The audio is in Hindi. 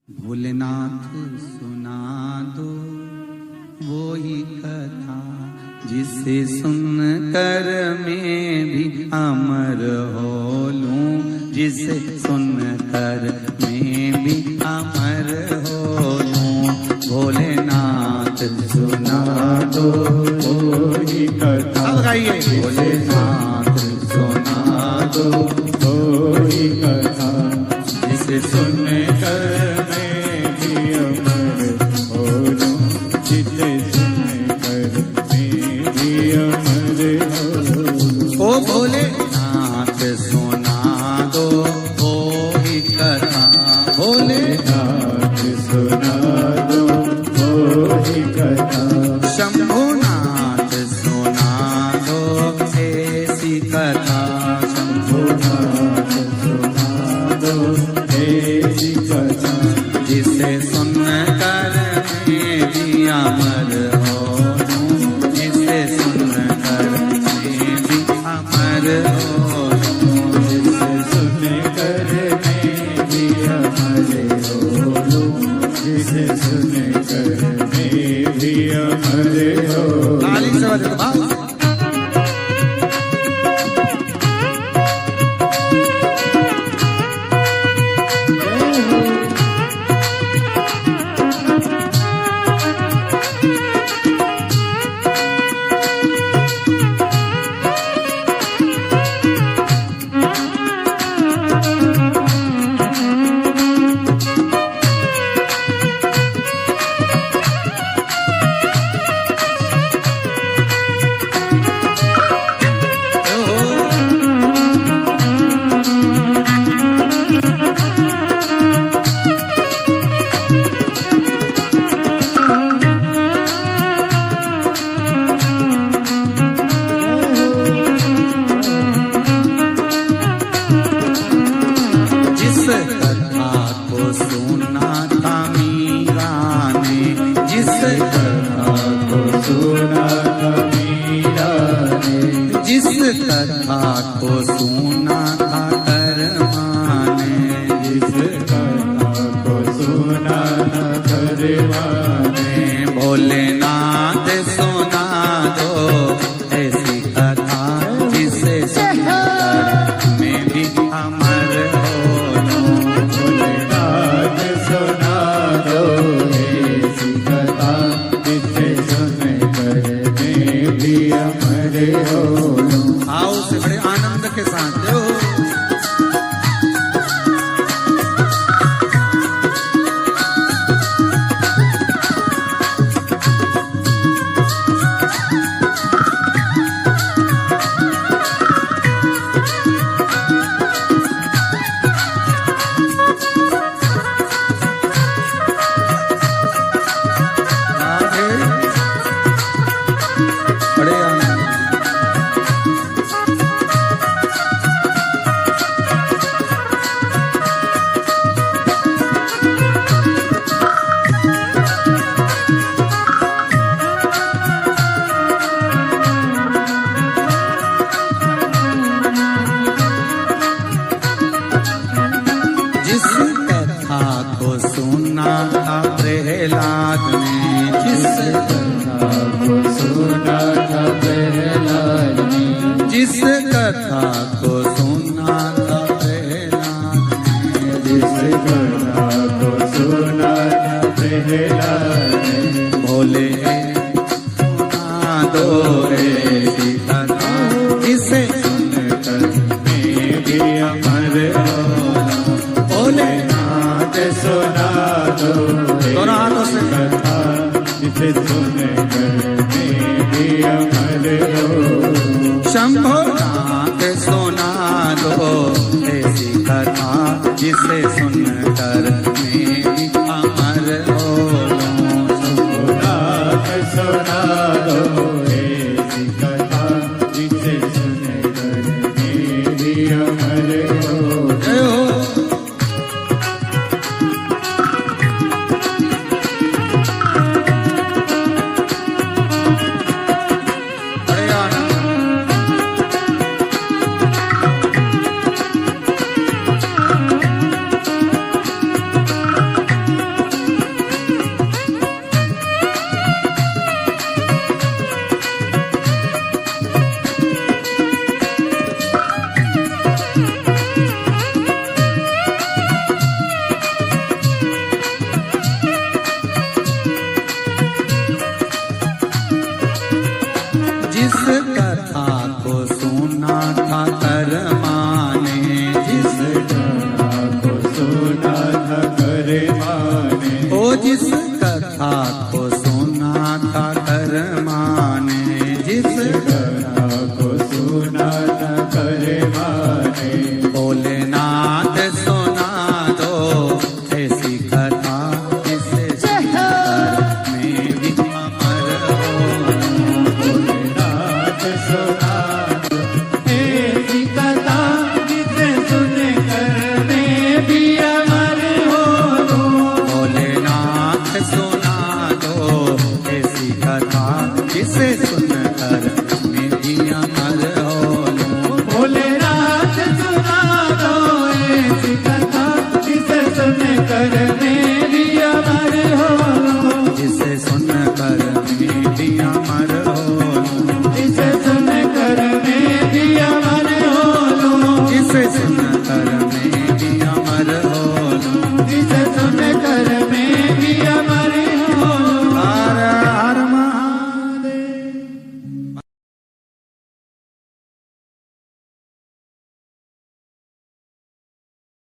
भोलेनाथ सुना दो वो ही कथा जिसे सुनकर मैं भी अमर हो लूं, जिसे सुनकर मैं भी अमर हो लूं। भोलेनाथ सुना दो वो ही कथा, भोलेनाथ सुना दो वो ही कथा जिसे सुनकर भोलेनाथ सुना दो वो ही कथा, भोलेनाथ सुना दो वो ही कथा। शंभुनाथ सुना दो ऐसी कथा, शंभुनाथ सुना दो ऐसी कथा जिसे सुनकर मैं भी अमर हो लूं, जिसे सुनकर मैं भी अमर हो लूं, जिसे सुनकर मैं भी अमर हो लूं, जिसे सुनकर मैं भी अमर हो लूं। जिस कथा को सुना था कर्मा ने, जिस कथा को सुना था कर्मा ने। भोलेनाथ सुना दो ऐसी कथा जिसे सुनकर मैं भी अमर हो लूं। भोलेनाथ सुना दो ऐसी कथा जिसे सुनकर मैं भी अमर हो लूं। आओ से बड़े आनंद के साथ दो। जिस कथा को सुना था प्रहलाद ने, जिस कथा को सुना था प्रहलाद ने, जिस कथा को सुना था प्रहलाद ने, जिस कथा को सुना था प्रहलाद ने। भोले सुना दो ऐसी कथा जिसे सुनकर मैं भी अमर हो लूं। भोलेनाथ सुना दो ऐसी कथा जिसे सुनकर मैं भी अमर हो लूं। शंभुनाथ सुना दो ऐसी कथा जिसे सुनकर मैं भी अमर हो लूं। शंभुनाथ सुना दो ऐसी कथा जिसे सुनकर मैं भी अमर हो लूं। कथा